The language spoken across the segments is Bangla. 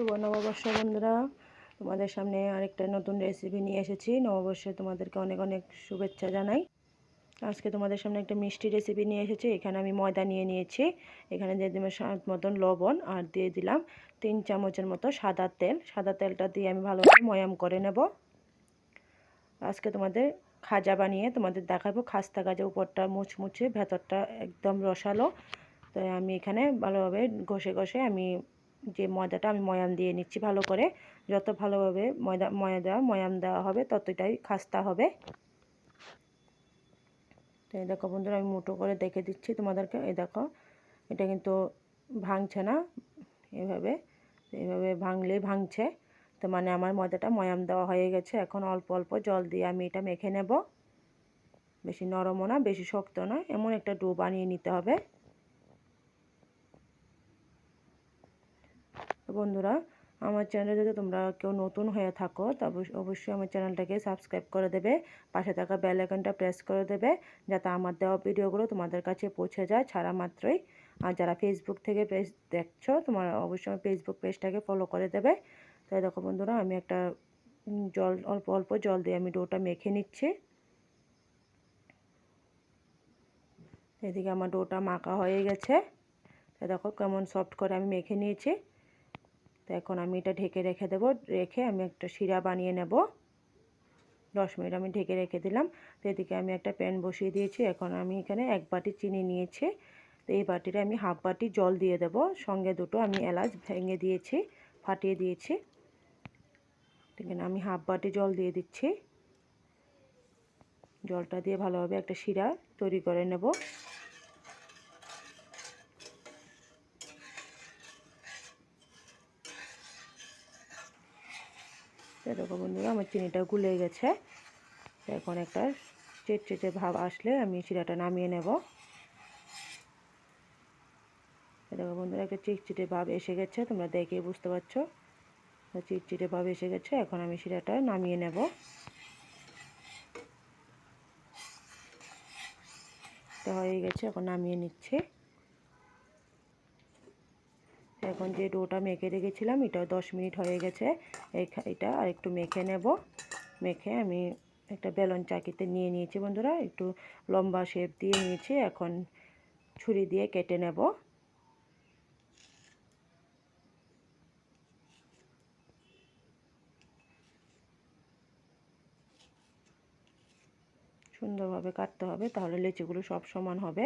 শুভ নববর্ষ বন্ধুরা, তোমাদের সামনে আরেকটা নতুন রেসিপি নিয়ে এসেছি। নববর্ষে তোমাদেরকে অনেক অনেক শুভেচ্ছা জানাই। আজকে তোমাদের সামনে একটা মিষ্টি রেসিপি নিয়ে এসেছি। এখানে আমি ময়দা নিয়ে নিয়েছি, এখানে দিয়ে দিলাম স্বাদ মতন লবণ, আর দিয়ে দিলাম 3 চামচের মতো সাদা তেল। সাদা তেলটা দিয়ে আমি ভালোভাবে ময়াম করে নেব। আজকে তোমাদের খাজা বানিয়ে তোমাদের দেখাবো। খাস্তা খাজা, উপরটা মুচমুচে, ভেতরটা একদম রসালো। তো আমি এখানে ভালোভাবে ঘষে ঘষে আমি যে ময়দাটা আমি ময়াম দিয়ে নিচ্ছি ভালো করে। যত ভালোভাবে ময়াম দেওয়া হবে ততটাই খাস্তা হবে। তো এই দেখো বন্ধুরা, আমি মুঠো করে দেখে দিচ্ছি তোমাদেরকে। এই দেখো, এটা কিন্তু ভাঙছে না, এভাবে এইভাবে ভাঙলেই ভাঙছে। তো মানে আমার ময়দাটা ময়াম দেওয়া হয়ে গেছে। এখন অল্প অল্প জল দিয়ে আমি এটা মেখে নেব। বেশি নরমও না, বেশি শক্ত না, এমন একটা ডো বানিয়ে নিতে হবে। বন্ধুরা, আমার চ্যানেলে যদি তোমরা কেউ নতুন হয়ে থাকো তবে অবশ্যই আমার চ্যানেলটাকে সাবস্ক্রাইব করে দেবে, পাশে থাকা বেল আইকনটা প্রেস করে দেবে, যাতে আমার দেওয়া ভিডিওগুলো তোমাদের কাছে পৌঁছে যায় ছাড়া মাত্রই। আর যারা ফেসবুক থেকে পেজ দেখছো, তোমরা অবশ্যই আমার ফেসবুক পেজটাকে ফলো করে দেবে। তাই দেখো বন্ধুরা, আমি একটা অল্প অল্প জল দিয়ে আমি ডোটা মেখে নিচ্ছি। এদিকে আমার ডোটা মাখা হয়ে গেছে। তাই দেখো কেমন সফট করে আমি মেখে নিয়েছি। তো এখন আমি এটা ঢেকে রেখে দেবো। রেখে আমি একটা শিরা বানিয়ে নেব। 10 মিনিট আমি ঢেকে রেখে দিলাম। তো এদিকে আমি একটা প্যান বসিয়ে দিয়েছি। এখন আমি এখানে 1 বাটি চিনি নিয়েছি। তো এই বাটিতে আমি হাফ বাটি জল দিয়ে দেব। সঙ্গে দুটো আমি এলাচ ভেঙে দিয়েছি, ফাটিয়ে দিয়েছি। এখানে আমি হাফ বাটি জল দিয়ে দিচ্ছি। জলটা দিয়ে ভালোভাবে একটা শিরা তৈরি করে নেব। দেখো বন্ধুরা, আমার চিনিটা গুলে গেছে। এখন একটা চেটচেটে ভাব আসলে আমি শিরাটা নামিয়ে নেব। দেখো বন্ধুরা, একটা চিটচিটে ভাব এসে গেছে, তোমরা দেখে বুঝতে পারছো। চিটচিটে ভাব এসে গেছে। এখন আমি শিরাটা নামিয়ে নেব। এটা হয়ে গেছে, এখন নামিয়ে নিচ্ছি। এখন যে ডোটা মেখে রেখেছিলাম, এটাও 10 মিনিট হয়ে গেছে। এটা আর একটু মেখে নেব। মেখে আমি একটা বেলন চাকিতে নিয়ে নিয়েছি বন্ধুরা, একটু লম্বা শেপ দিয়ে নিয়েছি। এখন ছুরি দিয়ে কেটে নেব। সুন্দরভাবে কাটতে হবে, তাহলে লেচিগুলো সব সমান হবে।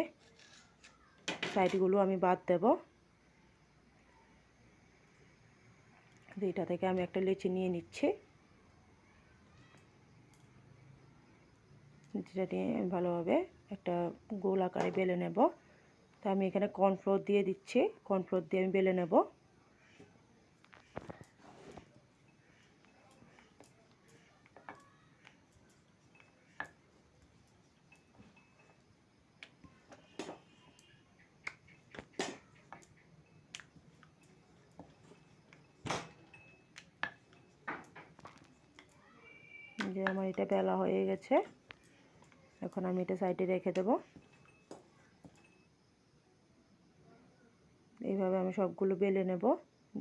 সাইডগুলো আমি বাদ দেব। এটা থেকে আমি একটা লেচি নিয়ে নিচ্ছি। যেটা নিয়ে আমি ভালোভাবে একটা গোল আকারে বেলে নেব। তো আমি এখানে কর্নফ্লোর দিয়ে দিচ্ছি। কর্নফ্লোর দিয়ে আমি বেলে নেব। যে আমার এটা বেলা হয়ে গেছে। এখন আমি এটা সাইডে রেখে দেব। এইভাবে আমি সবগুলো বেলে নেব।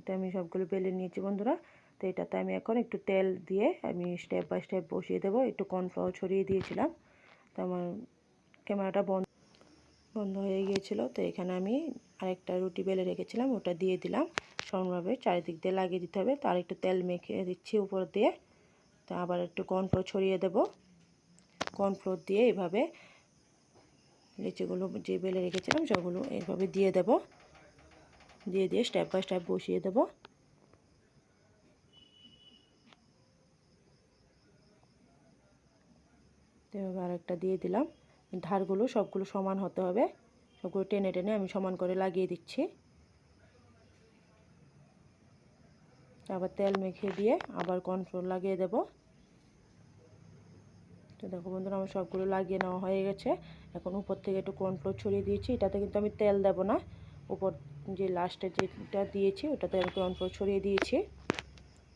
তো আমি সবগুলো বেলে নিয়েছি বন্ধুরা। তো এটাতে আমি এখন একটু তেল দিয়ে আমি স্টেপ বাই স্টেপ বসিয়ে দেব। একটু কর্নফ্লাওয়ার ছড়িয়ে দিয়েছিলাম। তো আমার ক্যামেরাটা বন্ধ হয়ে গিয়েছিল। তো এখানে আমি আরেকটা রুটি বেলে রেখেছিলাম, ওটা দিয়ে দিলাম। সমানভাবে চারিদিক দিয়ে লাগিয়ে দিতে হবে। তার একটু তেল মেখে দিচ্ছি উপর দিয়ে। তো আবার একটু কর্নফ্লোর ছড়িয়ে দেব। কর্নফ্লোর দিয়ে এইভাবে লিচিগুলো যে বেলে রেখেছিলাম সবগুলো এইভাবে দিয়ে দেব। দিয়ে স্টেপ বাই স্টেপ বসিয়ে দেব। এভাবে আরেকটা দিয়ে দিলাম। ধারগুলো সবগুলো সমান হতে হবে। সবগুলো টেনে টেনে আমি সমান করে লাগিয়ে দিচ্ছি। আবার তেল মেখে দিয়ে আবার কর্নফ্লোর লাগিয়ে দেব। তো দেখো বন্ধুরা, আমার সবগুলো লাগিয়ে নেওয়া হয়ে গেছে। এখন উপর থেকে একটু কর্নফ্লোর ছড়িয়ে দিয়েছি। এটাতে কিন্তু আমি তেল দেব না। উপর যে লাস্টে যেটা দিয়েছি ওটাতে আমি কর্নফ্লোর ছড়িয়ে দিয়েছি।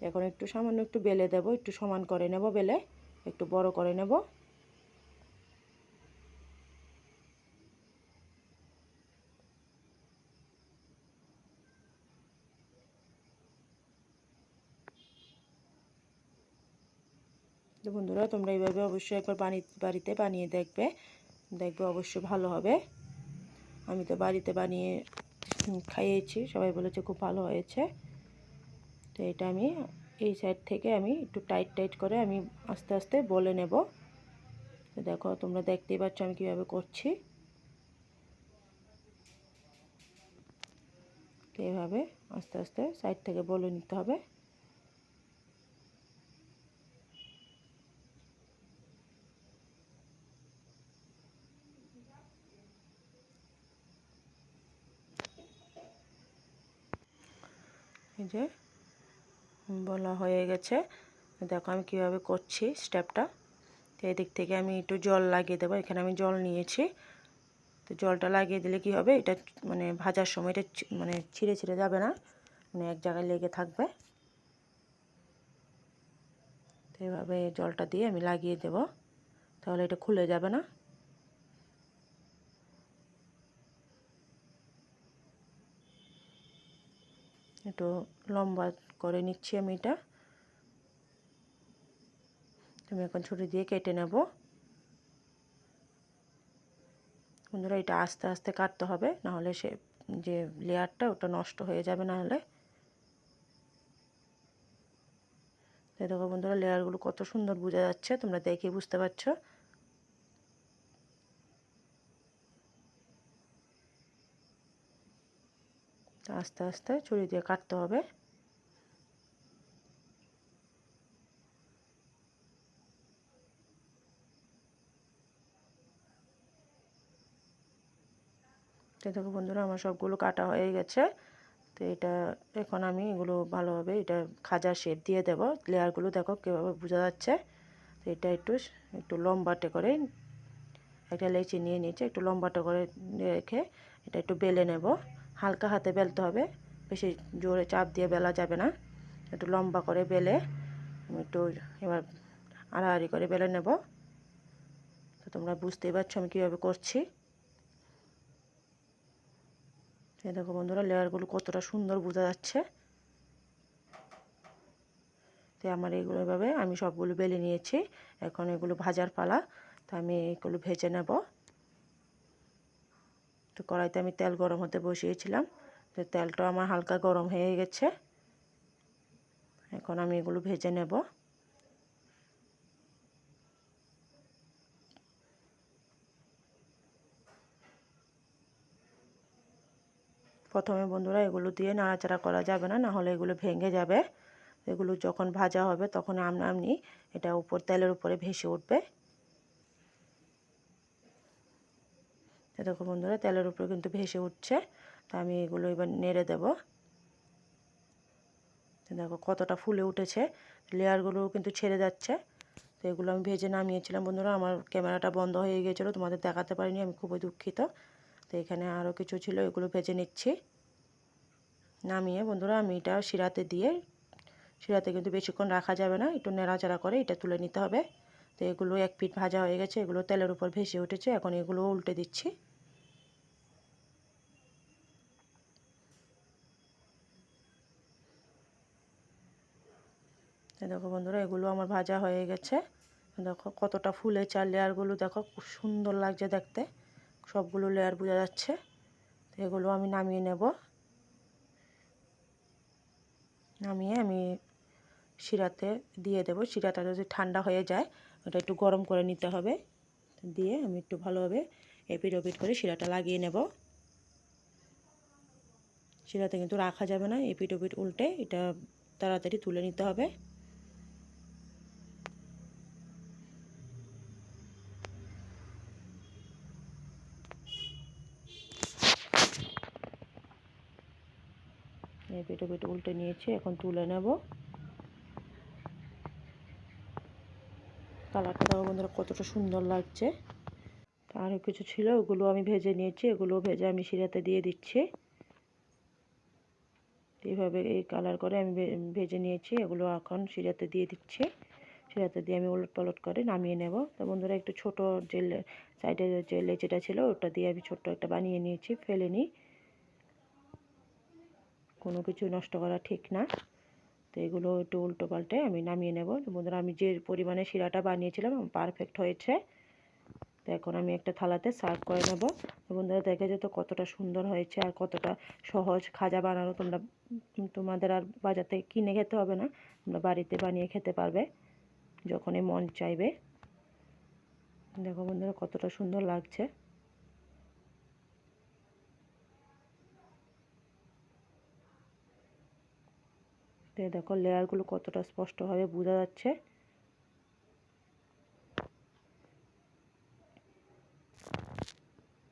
এখন একটু সামান্য একটু বেলে দেব, একটু সমান করে নেব, বেলে একটু বড় করে নেব। তো বন্ধুরা তোমরা এইভাবে অবশ্যই একবার বাড়িতে বানিয়ে দেখবে, দেখবে অবশ্যই ভালো হবে। আমি তো বাড়িতে বানিয়ে খাইয়েছি, সবাই বলেছে খুব ভালো হয়েছে। তো এটা আমি এই সাইড থেকে আমি একটু টাইট করে আমি আস্তে আস্তে বলে নেব। তো দেখো তোমরা দেখতেই পাচ্ছ আমি কীভাবে করছি। তো এইভাবে আস্তে আস্তে সাইড থেকে বলে নিতে হবে। এই যে বলা হয়ে গেছে। দেখো আমি কীভাবে করছি স্টেপটা। তো এদিক থেকে আমি একটু জল লাগিয়ে দেবো। এখানে আমি জল নিয়েছি। তো জলটা লাগিয়ে দিলে কি হবে, এটা মানে ভাজার সময় এটা মানে ছিঁড়ে যাবে না, মানে এক জায়গায় লেগে থাকবে। তো এভাবে জলটা দিয়ে আমি লাগিয়ে দেব, তাহলে এটা খুলে যাবে না। একটু লম্বা করে নিচ্ছি আমি এটা। আমি এখন ছুরি দিয়ে কেটে নেব। বন্ধুরা এটা আস্তে আস্তে কাটতে হবে, নাহলে সে যে লেয়ারটা ওটা নষ্ট হয়ে যাবে না হলে। দেখো বন্ধুরা লেয়ারগুলো কত সুন্দর বোঝা যাচ্ছে, তোমরা দেখে বুঝতে পারছো। আস্তে আস্তে ছুরি দিয়ে কাটতে হবে। তো দেখো বন্ধুরা আমার সবগুলো কাটা হয়ে গেছে। তো এটা এখন আমি এগুলো ভালোভাবে এটা খাজার শেপ দিয়ে দেব। লেয়ারগুলো দেখো কীভাবে বোঝা যাচ্ছে। তো এটা একটু একটু লম্বাটে করে একটা লেচি নিয়ে নিয়েছি, একটু লম্বাটে করে রেখে এটা একটু বেলে নেব। হালকা হাতে বেলতে হবে, বেশি জোরে চাপ দিয়ে বেলা যাবে না। একটু লম্বা করে বেলে আমি একটু এবার আড়াআড়ি করে বেলে নেব। তো তোমরা বুঝতেই পারছো আমি কীভাবে করছি। এই দেখো বন্ধুরা লেয়ারগুলো কতটা সুন্দর বোঝা যাচ্ছে। তো আমার এগুলো এভাবে আমি সবগুলো বেলে নিয়েছি। এখন এগুলো ভাজার পালা। তো আমি এগুলো ভেজে নেব। তো কড়াইতে আমি তেল গরম হতে বসিয়েছিলাম। তো তেলটা আমার হালকা গরম হয়ে গেছে। এখন আমি এগুলো ভেজে নেব। প্রথমে বন্ধুরা এগুলো দিয়ে নাড়াচাড়া করা যাবে না, না হলে এগুলো ভেঙে যাবে। এগুলো যখন ভাজা হবে তখন আমনি এটা উপর তেলের উপরে ভেসে উঠবে। দেখো বন্ধুরা তেলের উপরে কিন্তু ভেসে উঠছে। তো আমি এগুলো এবার নেড়ে দেব। দেখো কতটা ফুলে উঠেছে, লেয়ারগুলো কিন্তু ছেড়ে যাচ্ছে। তো এগুলো আমি ভেজে নামিয়েছিলাম বন্ধুরা, আমার ক্যামেরাটা বন্ধ হয়ে গিয়েছিলো, তোমাদের দেখাতে পারিনি, আমি খুবই দুঃখিত। তো এখানে আরও কিছু ছিল, এগুলো ভেজে নিচ্ছি। নামিয়ে বন্ধুরা আমি এটা শিরাতে কিন্তু বেশিক্ষণ রাখা যাবে না, একটু নেড়াচাড়া করে এটা তুলে নিতে হবে। তো এগুলো এক পিঠ ভাজা হয়ে গেছে, এগুলো তেলের উপর ভেসে উঠেছে। এখন এগুলো উল্টে দিচ্ছি। দেখো বন্ধুরা এগুলো আমার ভাজা হয়ে গেছে। দেখো কতটা ফুলেছে, আর লেয়ারগুলো দেখো খুব সুন্দর লাগছে দেখতে, সবগুলো লেয়ার বোঝা যাচ্ছে। তো এগুলো আমি নামিয়ে নেব। নামিয়ে আমি শিরাতে দিয়ে দেব। শিরাটা যদি ঠান্ডা হয়ে যায় ওটা একটু গরম করে নিতে হবে। দিয়ে আমি একটু ভালোভাবে এপিট ওপিট করে শিরাটা লাগিয়ে নেব। শিরাতে কিন্তু রাখা যাবে না, এপিট ওপিট উল্টে এটা তাড়াতাড়ি তুলে নিতে হবে। এপিট ওপিট উল্টে নিয়েছি, এখন তুলে নেব। কালারটা দেখো বন্ধুরা কতটা সুন্দর লাগছে। আরও কিছু ছিল ওগুলো আমি ভেজে নিয়েছি, এগুলো ভেজে আমি শিরাতে দিয়ে দিচ্ছি। এইভাবে এই কালার করে আমি ভেজে নিয়েছি, এগুলো এখন শিরাতে দিয়ে দিচ্ছি। শিরাতে দিয়ে আমি উলট পালট করে নামিয়ে নেব। তো বন্ধুরা একটু ছোটো যে সাইডের যে লেচিটা ছিল ওটা দিয়ে আমি ছোট্ট একটা বানিয়ে নিয়েছি, ফেলে নিই, কোনো কিছু নষ্ট করা ঠিক না। তো এগুলো একটু উল্টো পাল্টে আমি নামিয়ে নেব। তো বন্ধুরা আমি যে পরিমাণে শিরাটা বানিয়েছিলাম পারফেক্ট হয়েছে। তো এখন আমি একটা থালাতে সার্ভ করে নেব। তো বন্ধুরা দেখে যেত কতটা সুন্দর হয়েছে আর কতটা সহজ খাজা বানানো। তোমাদের আর বাজার থেকে কিনে খেতে হবে না, তোমরা বাড়িতে বানিয়ে খেতে পারবে যখনই মন চাইবে। দেখো বন্ধুরা কতটা সুন্দর লাগছে। তো দেখো লেয়ারগুলো কতটা স্পষ্টভাবে বোঝা যাচ্ছে।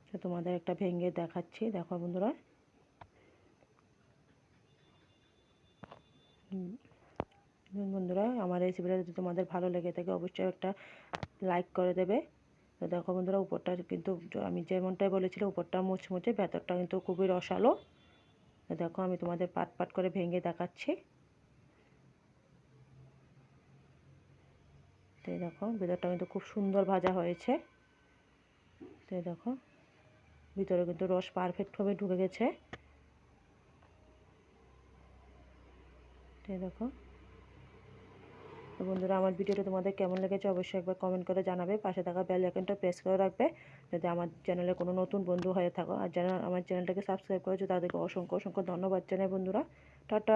তো তোমাদের একটা ভেঙে দেখাচ্ছি, দেখো বন্ধুরা। বন্ধুরা আমার রেসিপিটা যদি তোমাদের ভালো লেগে থাকে অবশ্যই একটা লাইক করে দেবে। তো দেখো বন্ধুরা উপরটা কিন্তু আমি যেমনটাই বলেছিলাম উপরটা মুচমুচে, ভেতরটা কিন্তু খুবই রসালো। তো দেখো আমি তোমাদের পাট পাট করে ভেঙে দেখাচ্ছি। তো দেখো ভেতরটা কিন্তু খুব সুন্দর ভাজা হয়েছে। তো দেখো ভিতরে কিন্তু রস পারফেক্টভাবে ঢুকে গেছে। তো দেখো। তো বন্ধুরা আমার ভিডিওটা তোমাদের কেমন লেগেছে অবশ্যই একবার কমেন্ট করে জানাবে। পাশে থাকা বেল আইকনটা প্রেস করে রাখবে যদি আমার চ্যানেলে কোনো নতুন বন্ধু হয়ে থাকো। আর যারা আমার চ্যানেলটাকে সাবস্ক্রাইব করেছো তাদেরকে অসংখ্য অসংখ্য ধন্যবাদ জানাই বন্ধুরা। টাটা।